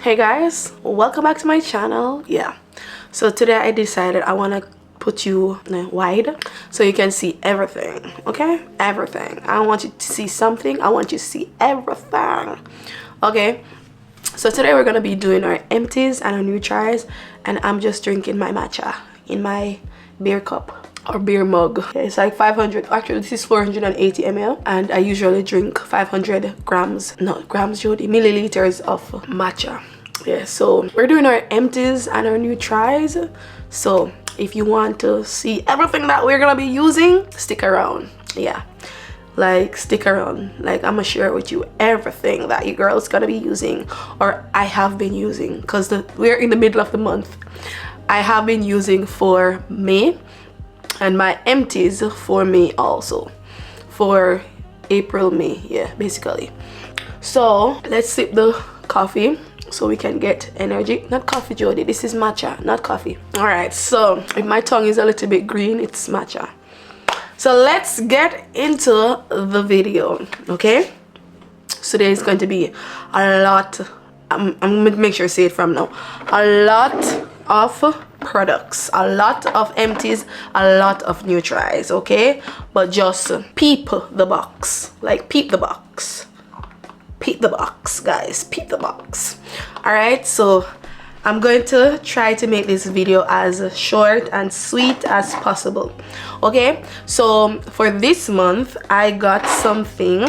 Hey guys, welcome back to my channel. Yeah, so today I decided I want to put you wide so you can see everything. Okay, everything. I don't want you to see something, I want you to see everything. Okay, so today we're gonna be doing our empties and our new tries, and I'm just drinking my matcha in my beer cup or beer mug. It's like 500, actually this is 480 ml, and I usually drink 500 grams, not grams, Jody, milliliters of matcha. Yeah, so we're doing our empties and our new tries. So if you want to see everything that we're gonna be using, stick around. Yeah, like stick around. Like I'm gonna share with you everything that your girl's gonna be using, or I have been using, because we're in the middle of the month. I have been using for May, and my empties for May also, for April, May. Yeah, basically. So let's sip the coffee so we can get energy. Not coffee, Jody, this is matcha, not coffee. All right, so if my tongue is a little bit green, it's matcha. So let's get into the video. Okay, so there is going to be a lot, I'm gonna make sure I say it from now, a lot of products, a lot of empties, a lot of new tries. Okay, but just peep the box, like peep the box. Peep the box, guys, peep the box. All right, so I'm going to try to make this video as short and sweet as possible. Okay, so for this month I got something.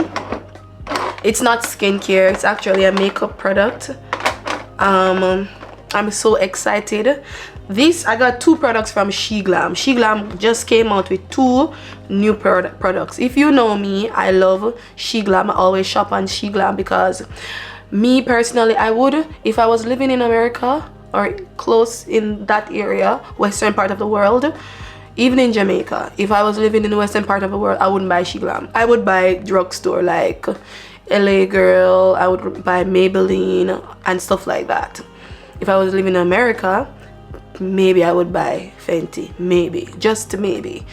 It's not skincare, it's actually a makeup product. I'm so excited. I got two products from Glam. Glam just came out with two new products. If you know me, I love Glam. I always shop on Glam because me personally, I would, if I was living in America or close in that area, western part of the world, even in Jamaica, if I was living in the western part of the world, I wouldn't buy Glam. I would buy drugstore like LA Girl, I would buy Maybelline and stuff like that. If I was living in America, maybe I would buy Fenty, maybe, just maybe.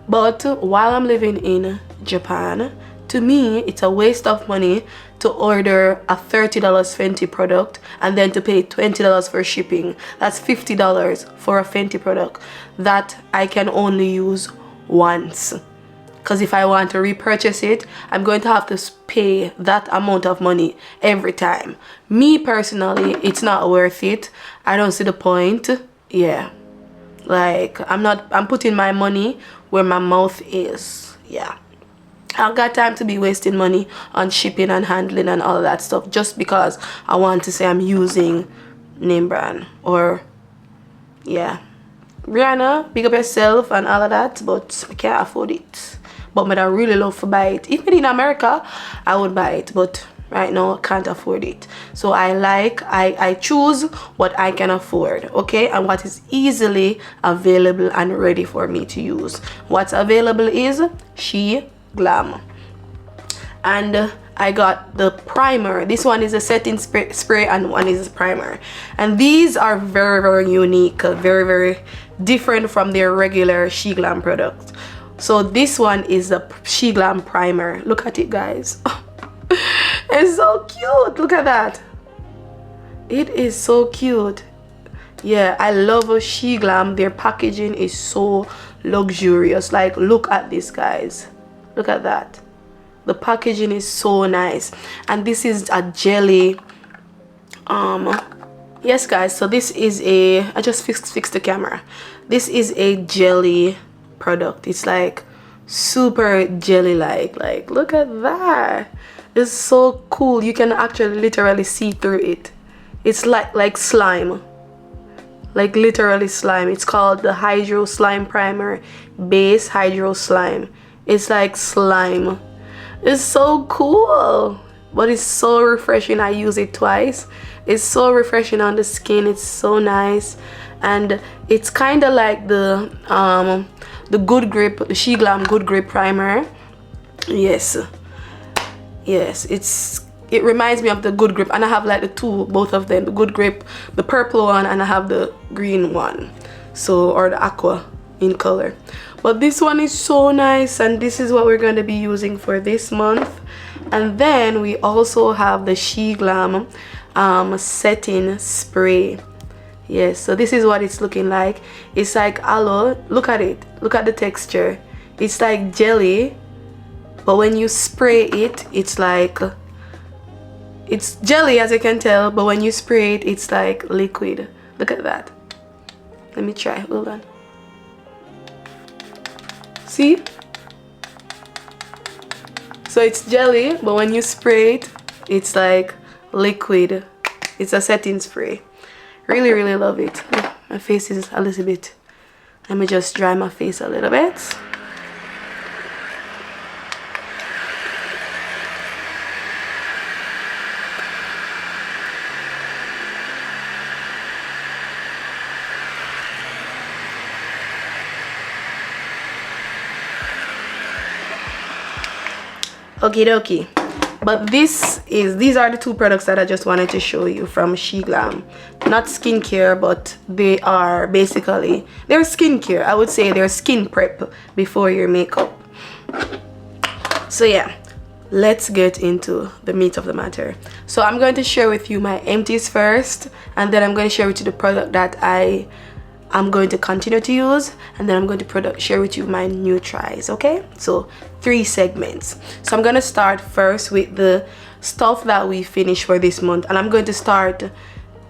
But while I'm living in Japan, to me it's a waste of money to order a $30 Fenty product and then to pay $20 for shipping. That's $50 for a Fenty product that I can only use once. Because if I want to repurchase it, I'm going to have to pay that amount of money every time. Me personally, it's not worth it. I don't see the point. Yeah, like I'm putting my money where my mouth is. Yeah, I don't got time to be wasting money on shipping and handling and all that stuff just because I want to say I'm using name brand. Or yeah, Brianna, big up yourself and all of that, but I can't afford it. But I really love to buy it. Even in America, I would buy it, but right now I can't afford it. So I choose what I can afford, okay, and what is easily available and ready for me to use. What's available is Glam, and I got the primer. This one is a setting spray and one is a primer, and these are very, very unique, very, very different from their regular Glam products. So this one is a Glam primer. Look at it, guys. It's so cute. Look at that. It is so cute. Yeah, I love Glam. Their packaging is so luxurious. Like, look at this, guys. Look at that. The packaging is so nice. And this is a jelly. Yes, guys, so this is I just fixed the camera. This is a jelly product. It's like super jelly like look at that. It's so cool. You can actually literally see through it. It's like slime, like literally slime. It's called the Hydro Slime Primer Base Hydro Slime. It's like slime. It's so cool, but it's so refreshing. I use it twice. It's so refreshing on the skin. It's so nice, and it's kind of like the Good Grip, the Glam Good Grip primer. Yes, it reminds me of the Good Grip, and I have like both of them, the Good Grip, the purple one, and I have the green one, so, or the aqua in color. But this one is so nice, and this is what we're going to be using for this month. And then we also have the Glam setting spray. Yes, so this is what it's looking like. It's like aloe. Look at it, look at the texture. It's like jelly, but when you spray it, it's like, it's jelly as you can tell, but when you spray it, it's like liquid. Look at that. Let me try, hold on. See? So it's jelly, but when you spray it, it's like liquid. It's a setting spray. Really, really love it. My face is a little bit, let me just dry my face a little bit. Okie dokie. But these are the two products that I just wanted to show you from Glam. Not skincare, but they are basically, they're skincare. I would say they're skin prep before your makeup. So yeah, let's get into the meat of the matter. So I'm going to share with you my empties first, and then I'm going to share with you the product that I'm going to continue to use, and then I'm going to share with you my new tries. Okay, so 3 segments. So I'm going to start first with the stuff that we finished for this month, and I'm going to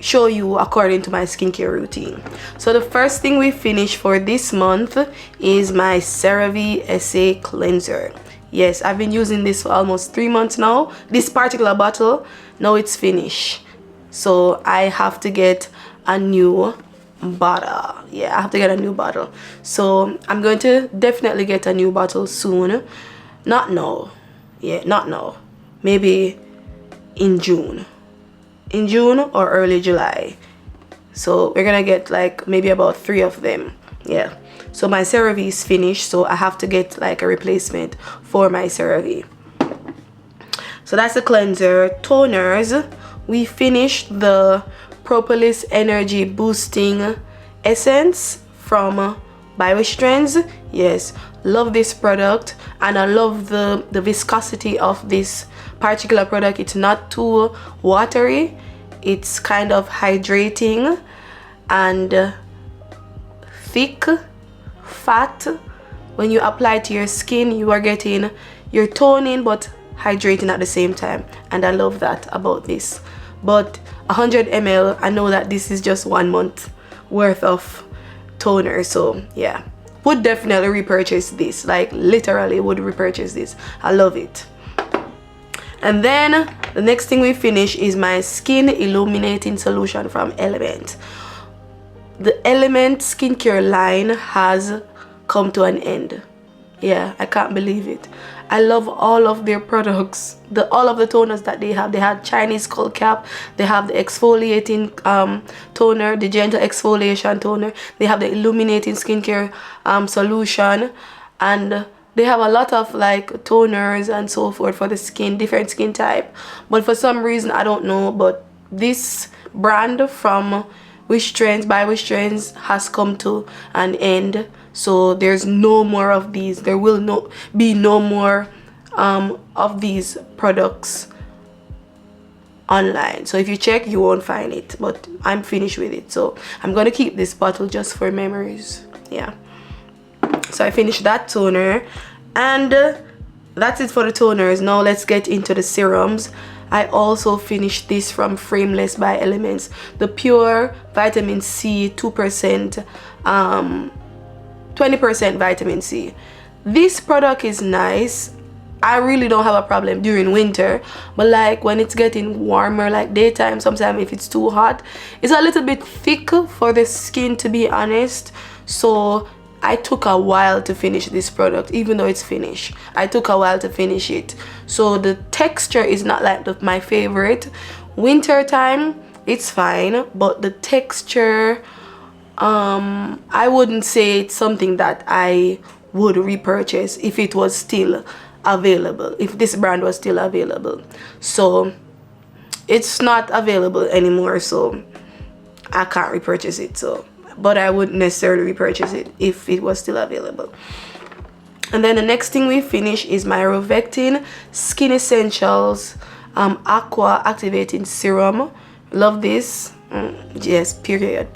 show you according to my skincare routine. So the first thing we finished for this month is my CeraVe SA cleanser. Yes, I've been using this for almost 3 months now. This particular bottle, now it's finished, so I have to get a new bottle. Yeah, I have to get a new bottle, so I'm going to definitely get a new bottle soon. Not now, yeah, not now, maybe in June or early July. So we're gonna get like maybe about 3 of them. Yeah, so my CeraVe is finished, so I have to get like a replacement for my CeraVe. So that's the cleanser. Toners, we finished the Propolis Energy Boosting Essence from By Wish Trends. Yes, love this product, and I love the viscosity of this particular product. It's not too watery, it's kind of hydrating and thick, fat. When you apply it to your skin, you're toning but hydrating at the same time, and I love that about this. But 100 ml, I know that this is just 1 month worth of toner, so yeah, would definitely repurchase this, like literally would repurchase this. I love it. And then the next thing we finish is my skin illuminating solution from Element. The Element skincare line has come to an end. Yeah, I can't believe it. I love all of their products, all of the toners that they have. They had Chinese skull cap, they have the exfoliating toner, the gentle exfoliation toner, they have the illuminating skincare solution, and they have a lot of like toners and so forth for the skin, different skin type. But for some reason, I don't know, but this brand from Wish Trends, By Wish Trends, has come to an end. So there's no more of these. There will be no more of these products online. So if you check, you won't find it, but I'm finished with it. So I'm gonna keep this bottle just for memories. Yeah, so I finished that toner, and that's it for the toners. Now let's get into the serums. I also finished this from Frameless by Elements, the pure vitamin C 2%, 20% vitamin C. This product is nice. I really don't have a problem during winter, but like when it's getting warmer, like daytime, sometimes if it's too hot, it's a little bit thick for the skin, to be honest. So I took a while to finish this product. Even though it's finished, I took a while to finish it. So the texture is not like my favorite. Winter time, it's fine, but the texture, I wouldn't say it's something that I would repurchase if it was still available, if this brand was still available. So it's not available anymore, so I can't repurchase it. So, but I wouldn't necessarily repurchase it if it was still available. And then the next thing we finish is my Roctin Skin Essentials Aqua Activating Serum Love this. Yes, period.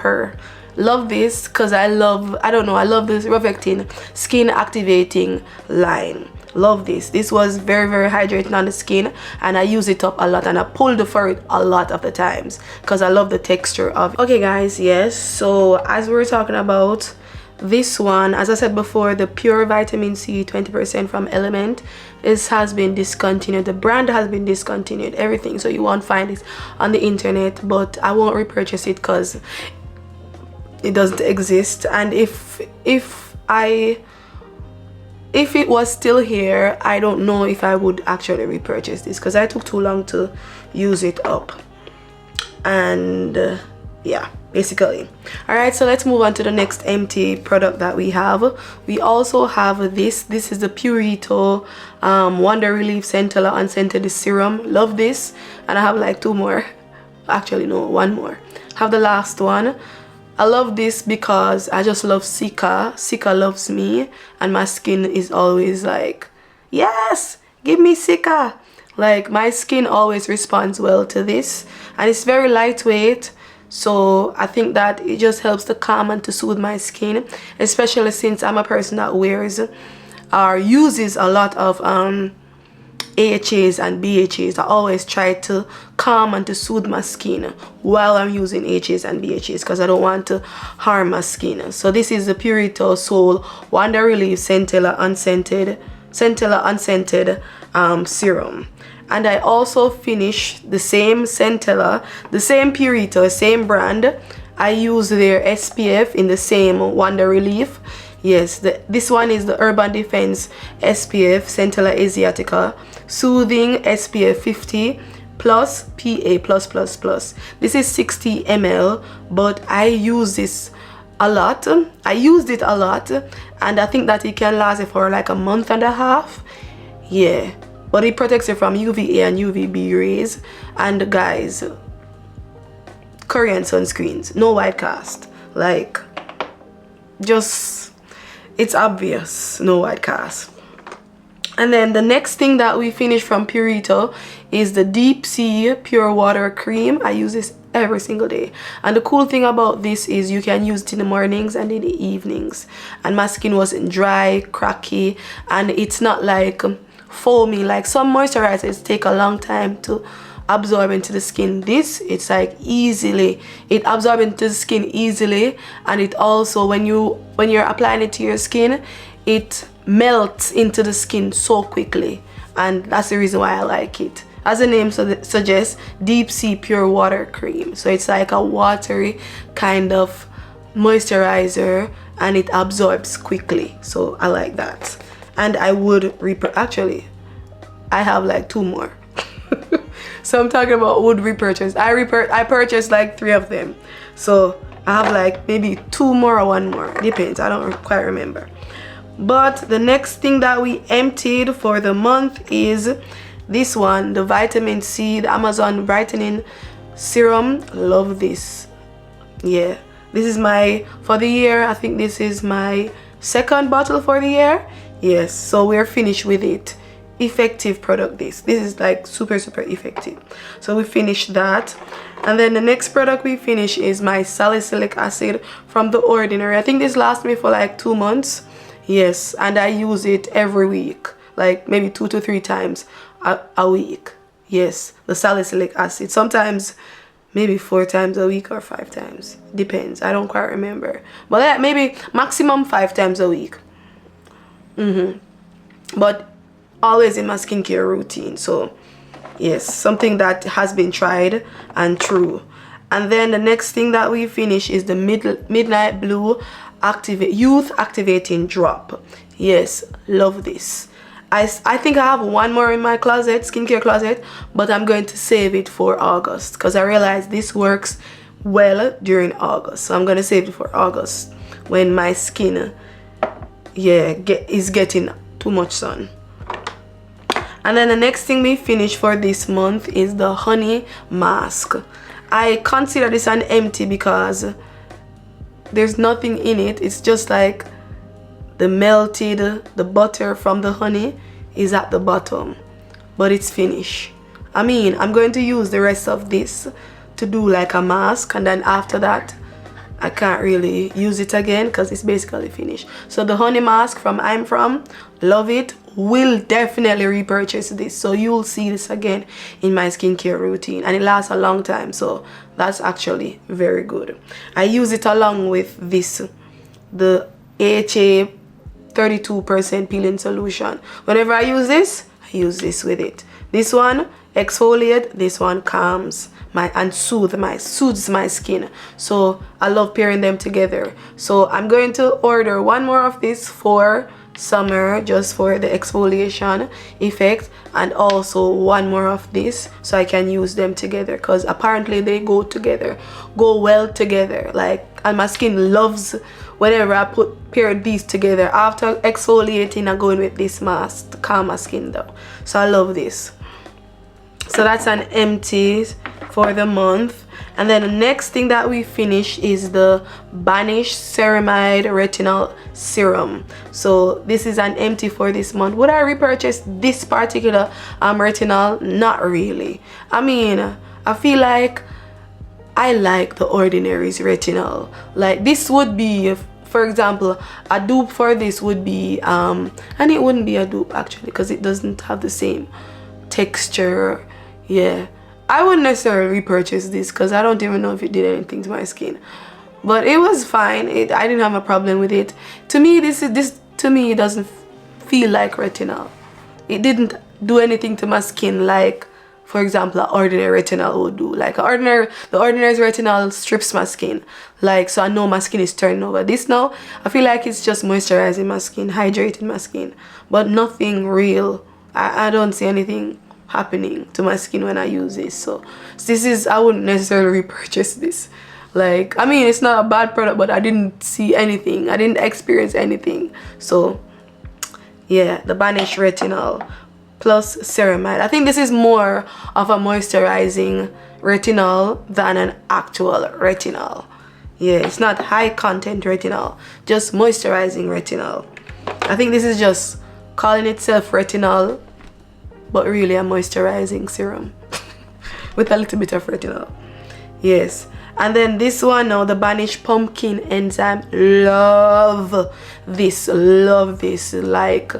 Love this because I love this Roctin skin activating line. Love this. This was very, very hydrating on the skin, and I use it up a lot, and I pulled for it a lot of the times because I love the texture of it. Okay guys, yes, so as we were talking about this one, as I said before, the pure vitamin C 20% from Element, this has been discontinued. The brand has been discontinued, everything, so you won't find it on the internet, but I won't repurchase it because it doesn't exist. And if it was still here, I don't know if I would actually repurchase this because I took too long to use it up. And yeah, basically. Alright, so let's move on to the next empty product that we have. We also have this is the Purto Wonder Relief Centella Unscented Serum. Love this. And I have like two more, actually no, one more. Have the last one. I love this because I just love Sika. Sika loves me, and my skin is always like, yes, give me Sika. Like, my skin always responds well to this, and it's very lightweight, so I think that it just helps to calm and to soothe my skin, especially since I'm a person that wears or uses a lot of AHAs and BHAs. I always try to calm and to soothe my skin while I'm using AHAs and BHAs because I don't want to harm my skin. So this is the Purto Soul Wonder Relief Centella Unscented Serum. And I also finished the same Centella, the same Purto, same brand. I use their SPF in the same Wonder Relief. Yes, this one is the Urban Defense SPF Centella Asiatica Soothing SPF 50 plus PA+++. This is 60 ml, but I use this a lot. I used it a lot, and I think that it can last for like a month and a half. Yeah, but it protects you from UVA and UVB rays. And guys, Korean sunscreens, no white cast. Like, just, it's obvious, no white cast. And then the next thing that we finished from Purto is the Deep Sea Pure Water Cream. I use this every single day, and the cool thing about this is you can use it in the mornings and in the evenings, and my skin wasn't dry, cracky, and it's not like foamy like some moisturizers take a long time to absorb into the skin. This, it's like easily, it absorbs into the skin easily, and it also, when you're applying it to your skin, it melts into the skin so quickly, and that's the reason why I like it. As the name suggests, Deep Sea Pure Water Cream, so it's like a watery kind of moisturizer, and it absorbs quickly, so I like that. And I would actually, I have like two more. So I'm talking about would repurchase. I purchased like 3 of them, so I have like maybe 2 more or 1 more, depends, I don't quite remember. But the next thing that we emptied for the month is this one, the Vitamin C, the Amazon Brightening Serum. Love this. Yeah, this is my, for the year, I think this is my 2nd bottle for the year. Yes, so we're finished with it. Effective product. This is like super effective, so we finished that. And then the next product we finish is my Salicylic Acid from The Ordinary. I think this lasts me for like 2 months. Yes, and I use it every week, like maybe 2 to 3 times a week. Yes, the Salicylic Acid, sometimes maybe 4 times a week or 5 times, depends, I don't quite remember, but yeah, maybe maximum 5 times a week. But always in my skincare routine, so yes, something that has been tried and true. And then the next thing that we finish is the Midnight Blue Youth Activating Drop. Yes, love this. I think I have 1 more in my closet, skincare closet, but I'm going to save it for August because I realize this works well during August, so I'm going to save it for August when my skin, yeah, is getting too much sun. And then the next thing we finish for this month is the Honey Mask. I consider this an empty because there's nothing in it. It's just like the butter from the honey is at the bottom, but it's finished. I mean, I'm going to use the rest of this to do like a mask, and then after that I can't really use it again because it's basically finished. So the honey mask from love it. Will definitely repurchase this, so you'll see this again in my skincare routine, and it lasts a long time, so that's actually very good. I use it along with this, the AHA 32% peeling solution. Whenever I use this with it. This one exfoliate, this one calms and soothes my skin, so I love pairing them together. So I'm going to order one more of this for summer, just for the exfoliation effect, and also one more of this so I can use them together, because apparently they go well together, like, and my skin loves whenever I pair these together. After exfoliating, I'm going with this mask to calm my skin down, so I love this. So that's an empties for the month. And then the next thing that we finish is the Banish Ceramide Retinol Serum. So this is an empty for this month. Would I repurchase this particular retinol? Not really. I mean, I feel like I like the Ordinary's retinol. Like, this would be, for example, a dupe for this would be and it wouldn't be a dupe actually, because it doesn't have the same texture. Yeah, I wouldn't necessarily repurchase this because I don't even know if it did anything to my skin, but it was fine. I didn't have a problem with it. To me, this to me doesn't feel like retinol. It didn't do anything to my skin like, for example, an ordinary retinol would do. Like the ordinary's retinol strips my skin, like, so I know my skin is turning over. This now, I feel like it's just moisturizing my skin, hydrating my skin, but nothing real. I don't see anything happening to my skin when I use this. So this is, I wouldn't necessarily repurchase this. Like, I mean, it's not a bad product, but I didn't see anything, I didn't experience anything. So yeah, the Banish Retinol plus Ceramide. I think this is more of a moisturizing retinol than an actual retinol. Yeah, it's not high content retinol, just moisturizing retinol. I think this is just calling itself retinol, but really a moisturizing serum with a little bit of retinol. Yes. And then this one now, the Banish Pumpkin Enzyme. Love this. Like,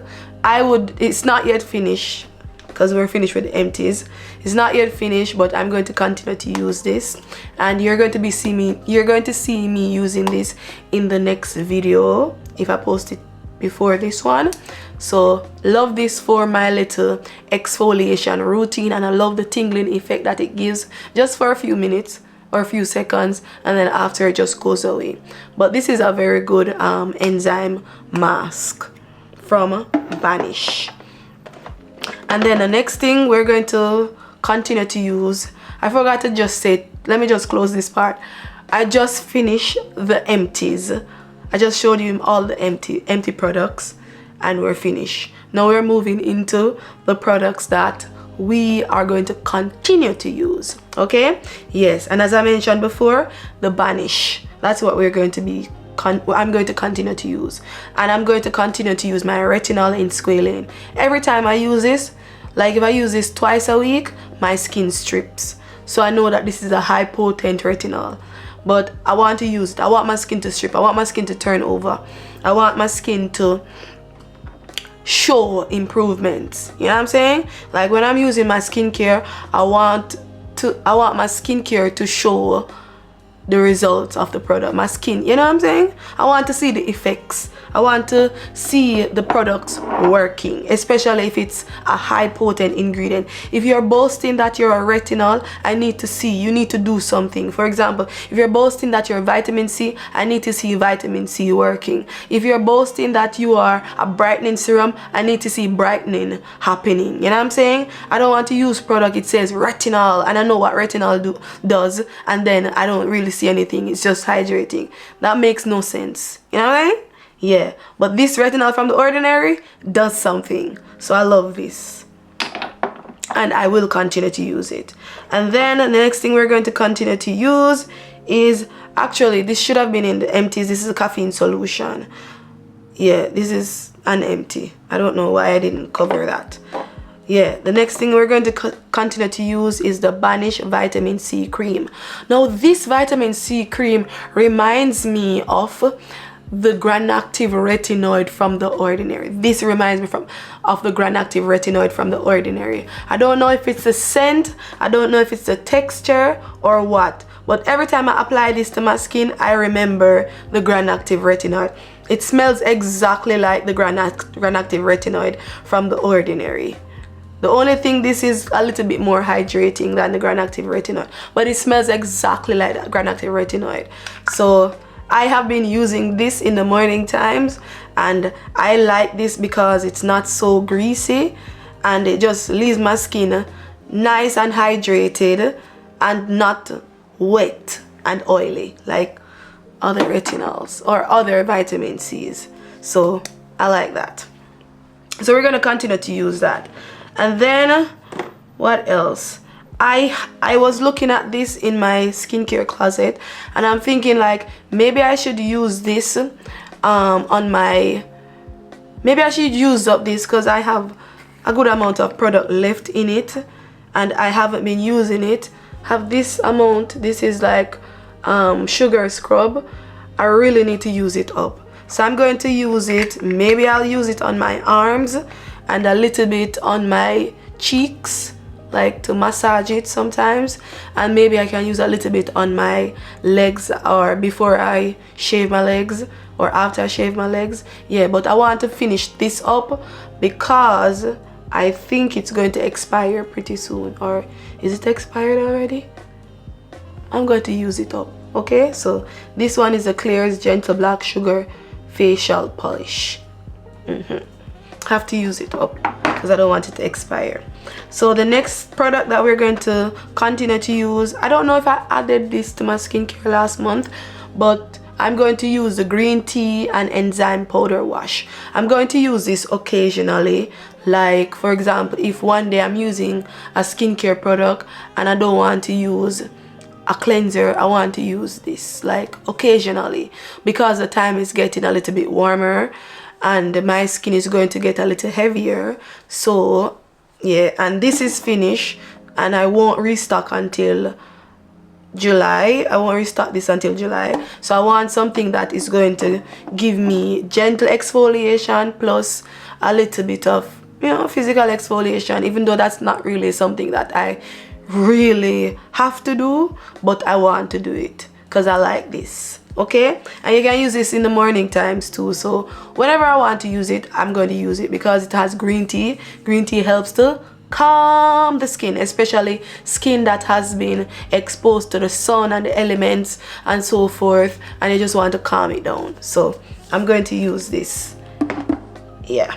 it's not yet finished because we're finished with the empties. It's not yet finished, but I'm going to continue to use this, and you're going to see me using this in the next video if I post it before this one. So love this for my little exfoliation routine, and I love the tingling effect that it gives just for a few minutes or a few seconds, and then after it just goes away. But this is a very good enzyme mask from Banish. And then the next thing we're going to continue to use, I forgot to just say, let me just close this part. I just finished the empties. I just showed you all the empty products, and we're finished. Now we're moving into the products that we are going to continue to use. Okay, yes, and as I mentioned before, the Banish, that's what we're going to be I'm going to continue to use, and I'm going to continue to use my retinol in Squalane. Every time I use this, like if I use this twice a week, my skin strips, so I know that this is a high potent retinol. But I want to use it. I want my skin to strip. I want my skin to turn over. I want my skin to show improvements. You know what I'm saying? Like when I'm using my skincare, I want my skincare to show the results of the product. My skin, you know what I'm saying? I want to see the effects. I want to see the products working, especially if it's a high potent ingredient. If you're boasting that you're a retinol, I need to see, you need to do something. For example, if you're boasting that you're vitamin C, I need to see vitamin C working. If you're boasting that you are a brightening serum, I need to see brightening happening. You know what I'm saying? I don't want to use product, it says retinol, and I know what retinol does, and then I don't really see anything. It's just hydrating. That makes no sense. You know what I mean? Yeah, but this retinol from The Ordinary does something, so I love this, and I will continue to use it. And then the next thing we're going to continue to use is, actually this should have been in the empties. This is a Caffeine Solution. Yeah, this is an empty. I don't know why I didn't cover that. yeah, the next thing we're going to continue to use is the Banish Vitamin C Cream. Now this vitamin C cream reminds me of the Grand-Active Retinoid from The Ordinary. This reminds me of the Grand-Active Retinoid from The Ordinary. I don't know if it's the scent, I don't know if it's the texture or what, but every time I apply this to my skin, I remember the Grand-Active Retinoid. It smells exactly like the Grand-Active Retinoid from The Ordinary. The only thing, this is a little bit more hydrating than the Grand-Active Retinoid, but it smells exactly like the Grand-Active Retinoid. So I have been using this in the morning times, and I like this because it's not so greasy and it just leaves my skin nice and hydrated and not wet and oily like other retinols or other vitamin C's. So I like that. So we're going to continue to use that. And then what else? I was looking at this in my skincare closet, and I'm thinking like maybe I should use this on my, maybe I should use up this because I have a good amount of product left in it and I haven't been using it. Have this amount, this is like sugar scrub. I really need to use it up, so I'm going to use it. Maybe I'll use it on my arms and a little bit on my cheeks, like to massage it sometimes, and maybe I can use a little bit on my legs or before I shave my legs or after I shave my legs. Yeah, but I want to finish this up because I think it's going to expire pretty soon. Or is it expired already? I'm going to use it up. Okay, so this one is a Clear's Gentle Black Sugar Facial Polish. Have to use it up because I don't want it to expire. So the next product that we're going to continue to use, I don't know if I added this to my skincare last month, but I'm going to use the green tea and enzyme powder wash. I'm going to use this occasionally, like for example, if one day I'm using a skincare product and I don't want to use a cleanser, I want to use this like occasionally because the time is getting a little bit warmer and my skin is going to get a little heavier. So yeah, and this is finished and I won't restock until July. I won't restock this until July. So I want something that is going to give me gentle exfoliation plus a little bit of, you know, physical exfoliation, even though that's not really something that I really have to do, but I want to do it because I like this. Okay, and you can use this in the morning times too, so whenever I want to use it, I'm going to use it because it has green tea. Green tea helps to calm the skin, especially skin that has been exposed to the sun and the elements and so forth, and you just want to calm it down. So I'm going to use this. Yeah,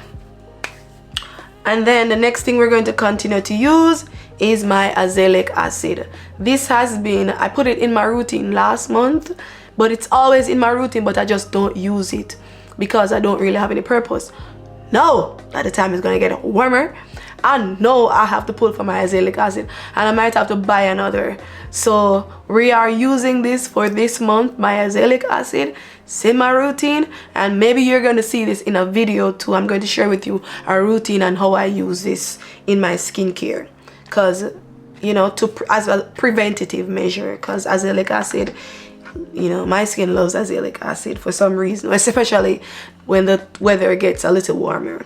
and then the next thing we're going to continue to use is my Azelaic Acid. This has been, I put it in my routine last month, but it's always in my routine, but I just don't use it because I don't really have any purpose. Now that the time is going to get warmer, and now I have to pull for my Azelaic Acid and I might have to buy another. So we are using this for this month, my Azelaic Acid. It's in my routine, and maybe you're going to see this in a video too. I'm going to share with you a routine and how I use this in my skincare, because you know, as a preventative measure, because Azelaic Acid, you know, my skin loves Azelaic Acid for some reason, especially when the weather gets a little warmer.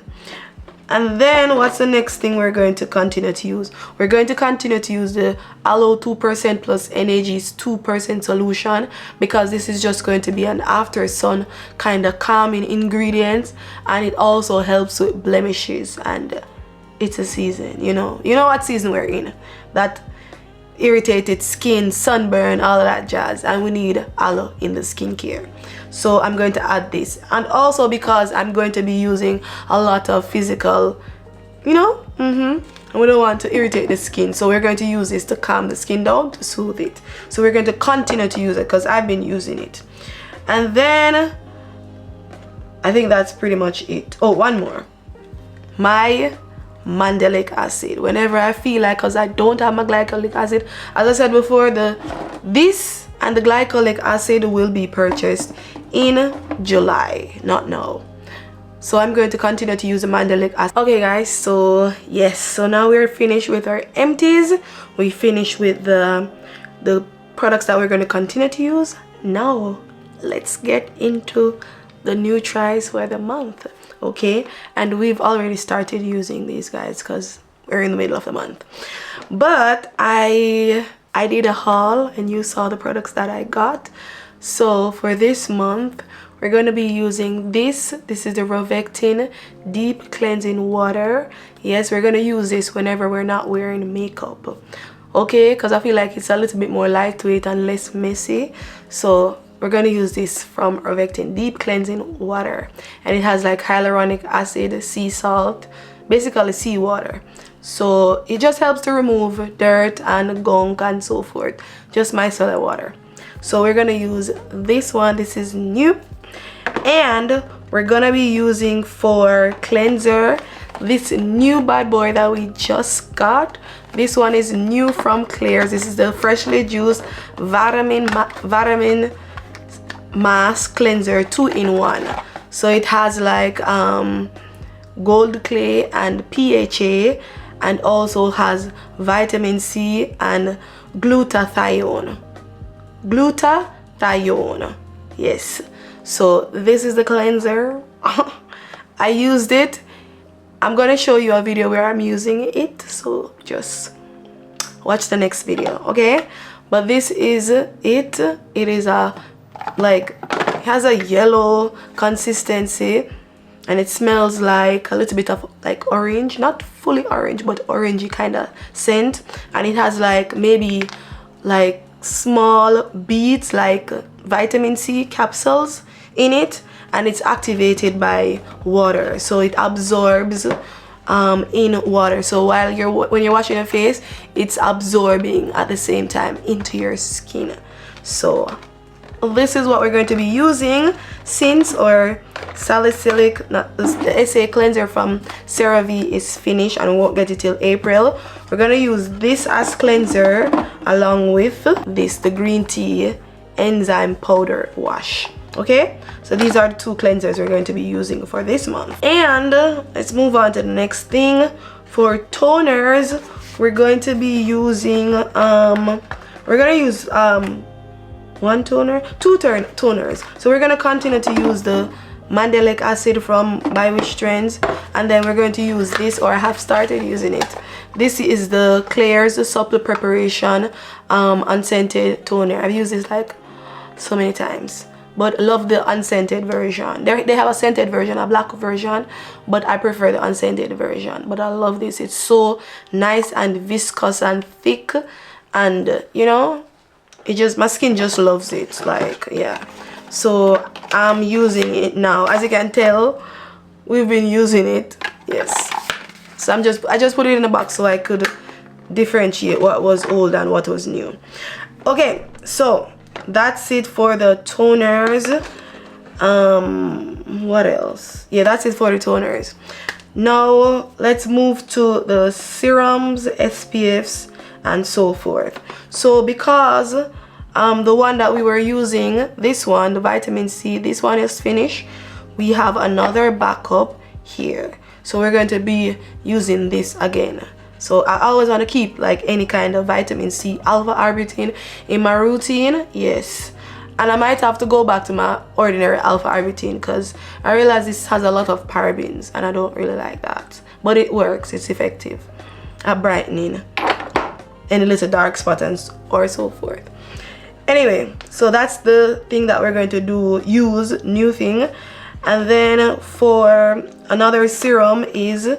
And then what's the next thing we're going to continue to use? We're going to continue to use the Aloe 2% plus NAG's 2% solution, because this is just going to be an after sun kind of calming ingredient, and it also helps with blemishes, and it's a season, you know what season we're in, that irritated skin, sunburn, all of that jazz, and we need aloe in the skincare. So I'm going to add this, and also because I'm going to be using a lot of physical, you know, and we don't want to irritate the skin, so we're going to use this to calm the skin down, to soothe it. So we're going to continue to use it because I've been using it. And then I think that's pretty much it. Oh, one more, my Mandelic Acid. Whenever I feel like, because I don't have my Glycolic Acid, as I said before, this and the Glycolic Acid will be purchased in July, not now. so I'm going to continue to use the Mandelic Acid. Okay guys, so yes, so now we're finished with our empties. We finished with the products that we're going to continue to use. Now let's get into the new tries for the month. Okay, and we've already started using these guys because we're in the middle of the month, but I did a haul and you saw the products that I got. So for this month we're going to be using this is the Roctin deep cleansing water. Yes, we're going to use this whenever we're not wearing makeup, okay, because I feel like it's a little bit more lightweight and less messy. So we're going to use this from Roctin deep cleansing water, and it has like hyaluronic acid, sea salt, basically seawater. So it just helps to remove dirt and gunk and so forth, just micellar water. So we're gonna use this one. This is new, and we're gonna be using for cleanser this new bad boy that we just got. This one is new from Claire's. This is the freshly juiced vitamin mask cleanser 2-in-1. So it has like gold clay and PHA, and also has vitamin C and glutathione. Yes, so this is the cleanser. I used it. I'm gonna show you a video where I'm using it, so just watch the next video, okay? But this is it. It is a like, it has a yellow consistency, and it smells like a little bit of like orange, not fully orange, but orangey kind of scent. And it has like maybe like small beads like vitamin C capsules in it, and it's activated by water, so it absorbs in water. So while when you're washing your face, it's absorbing at the same time into your skin. So this is what we're going to be using since our Salicylic, not the SA cleanser from CeraVe, is finished and we won't get it till April. We're going to use this as cleanser along with this, the green tea enzyme powder wash. Okay, so these are the two cleansers we're going to be using for this month. And let's move on to the next thing. For toners, we're going to be using one toner, two toners. So we're going to continue to use the Mandelic Acid from By Wish Trends, and then we're going to use this, or I have started using it. This is the Claire's Supple Preparation unscented toner. I've used this like so many times, but love the unscented version. They have a scented version, a black version, but I prefer the unscented version. But I love this. It's so nice and viscous and thick, and you know, it just, my skin just loves it. Like, yeah. So I'm using it now. As you can tell, we've been using it. Yes. So I just put it in the box so I could differentiate what was old and what was new. Okay, so that's it for the toners. What else? Yeah, that's it for the toners. Now let's move to the serums, SPFs, and so forth. So because the one that we were using, this one, the vitamin C, this one is finished, we have another backup here. So we're going to be using this again. So I always want to keep like any kind of vitamin C, alpha arbutin in my routine. Yes, and I might have to go back to my ordinary alpha arbutin because I realize this has a lot of parabens and I don't really like that, but it works. It's effective at brightening any little dark spots or so forth. Anyway, so that's the thing that we're going to use, new thing. And then for another serum is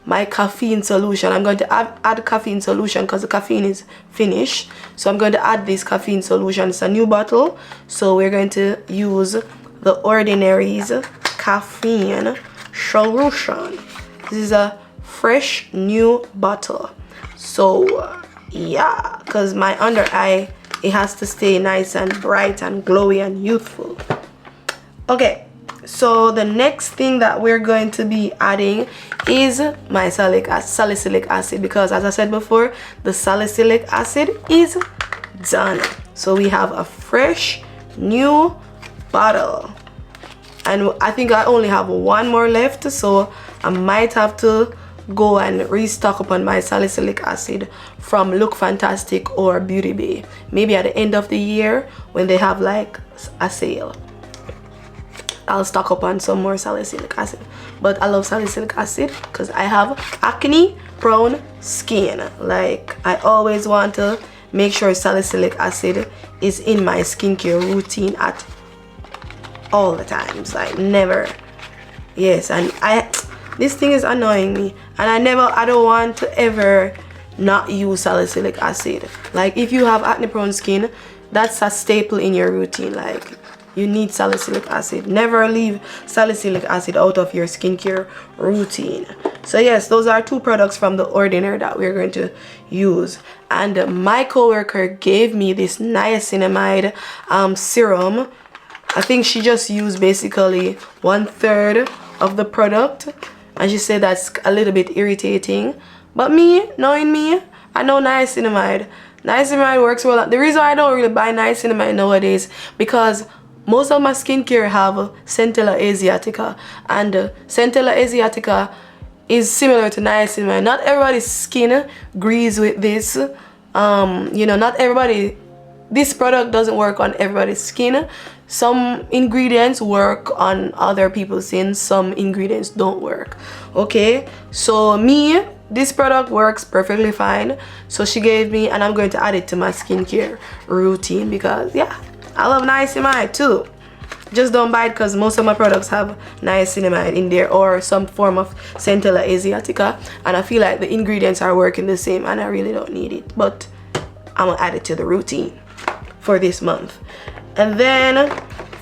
my caffeine solution. I'm going to add caffeine solution because the caffeine is finished. So I'm going to add this caffeine solution. It's a new bottle. So we're going to use the Ordinary's caffeine solution. This is a fresh new bottle. So yeah, because my under eye, it has to stay nice and bright and glowy and youthful. Okay. So the next thing that we're going to be adding is my salicylic acid, because as I said before, the salicylic acid is done. So we have a fresh new bottle. and I think I only have one more left, so I might have to go and restock upon my salicylic acid from Look Fantastic or Beauty Bay, maybe at the end of the year when they have like a sale. I'll stock up on some more salicylic acid. But I love salicylic acid because I have acne prone skin. Like, I always want to make sure salicylic acid is in my skincare routine at all the times, like never. Yes, and this thing is annoying me, and I don't want to ever not use salicylic acid. Like, if you have acne prone skin, that's a staple in your routine. Like, you need salicylic acid. Never leave salicylic acid out of your skincare routine. So yes, those are 2 products from The Ordinary that we're going to use. And my coworker gave me this niacinamide serum. I think she just used basically 1/3 of the product, and she said that's a little bit irritating. But me, knowing me, I know niacinamide works well. The reason I don't really buy niacinamide nowadays, because most of my skincare have Centella asiatica, and Centella asiatica is similar to niacinamide. Not everybody's skin agrees with this. You know, not everybody, this product doesn't work on everybody's skin. Some ingredients work on other people's skin, some ingredients don't work. Okay, so me, this product works perfectly fine. So she gave me, and I'm going to add it to my skincare routine because yeah, I love niacinamide too. Just don't buy it because most of my products have niacinamide in there or some form of Centella asiatica, and I feel like the ingredients are working the same and I really don't need it. But I'm gonna add it to the routine for this month. And then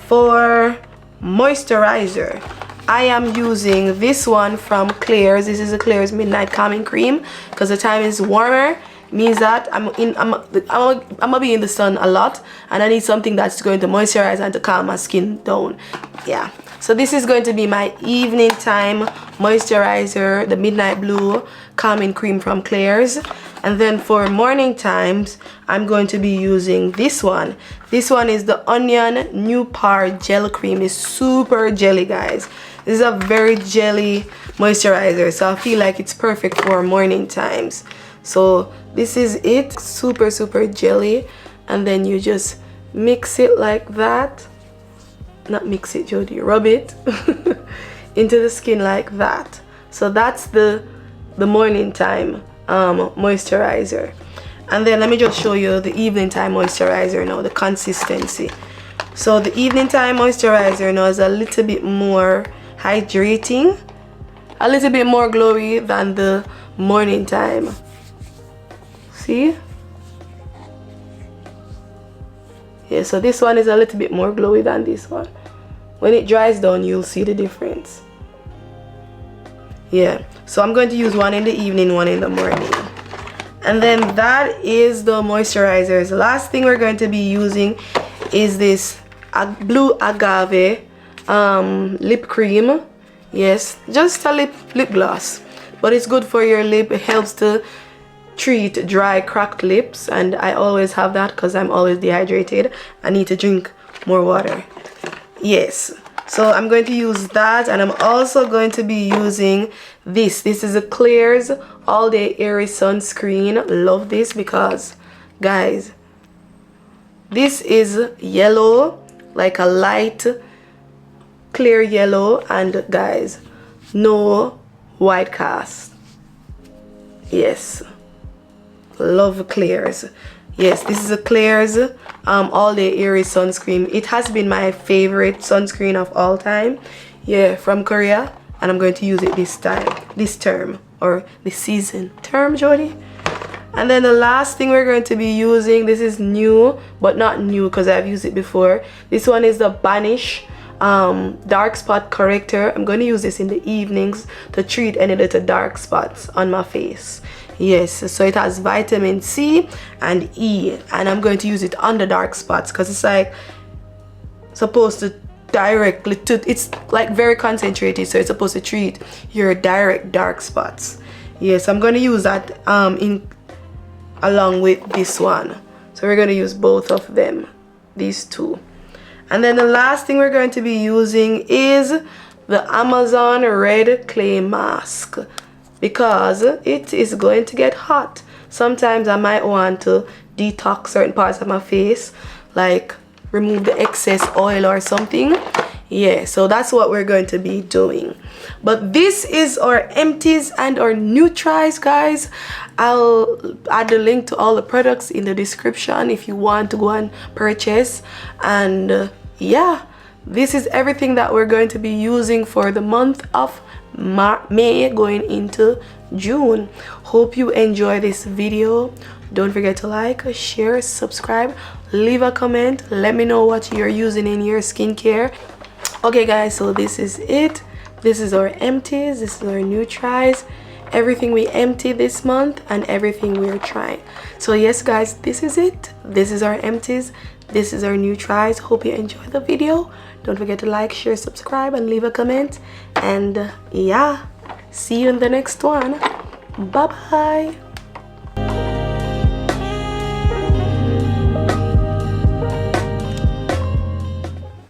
for moisturizer, I am using this one from Claire's. This is a Claire's Midnight Calming Cream because the time is warmer. Means that I'm gonna be in the sun a lot, and I need something that's going to moisturize and to calm my skin down. Yeah, so this is going to be my evening time moisturizer, the Midnight Blue Calming Cream from Claire's. And then for morning times, I'm going to be using this one. This one is the Onion New Par Gel Cream. It's super jelly, guys. This is a very jelly moisturizer, so I feel like it's perfect for morning times. So this is it, super jelly, and then you just mix it like that. Not mix it, Jody, rub it into the skin like that. So that's the morning time moisturizer. And then let me just show you the evening time moisturizer now, the consistency. So the evening time moisturizer now is a little bit more hydrating, a little bit more glowy than the morning time. See? Yeah, so this one is a little bit more glowy than this one. When it dries down, you'll see the difference. Yeah, so I'm going to use one in the evening, one in the morning. And then that is the moisturizers. The last thing we're going to be using is this Blue Agave lip cream. Yes, just a lip gloss, but it's good for your lip. It helps to treat dry, cracked lips, and I always have that because I'm always dehydrated. I need to drink more water. Yes, so I'm going to use that, and I'm also going to be using this. This is a Claire's All Day Airy Sunscreen. Love this because, guys, this is yellow, like a light clear yellow, and guys, no white cast. Yes, love Claire's. Yes, this is a Claire's All Day Airy Sunscreen. It has been my favorite sunscreen of all time. Yeah, from Korea, and I'm going to use it this term, or this season. Term, Jody? And then the last thing we're going to be using, this is new, but not new because I've used it before. This one is the Banish Dark Spot Corrector. I'm going to use this in the evenings to treat any little dark spots on my face. Yes, so it has vitamin C and E, and I'm going to use it on the dark spots because it's like supposed to directly it's like very concentrated, so it's supposed to treat your direct dark spots. Yes, I'm going to use that along with this one. So we're going to use both of them, these two. And then the last thing we're going to be using is the Amazon Red Clay Mask, because it is going to get hot. Sometimes I might want to detox certain parts of my face, like remove the excess oil or something. Yeah, so that's what we're going to be doing. But this is our empties and our NutriEyes, guys. I'll add the link to all the products in the description if you want to go and purchase. And yeah, this is everything that we're going to be using for the month of May going into June. Hope you enjoy this video. Don't forget to like, share, subscribe, leave a comment. Let me know what you're using in your skincare. Okay guys, so this is it. This is our empties, this is our NutriEyes, everything we empty this month and everything we're trying. So yes guys, this is it. This is our empties, this is our NutriEyes. Hope you enjoyed the video. Don't forget to like, share, subscribe and leave a comment. And yeah, see you in the next one. Bye bye.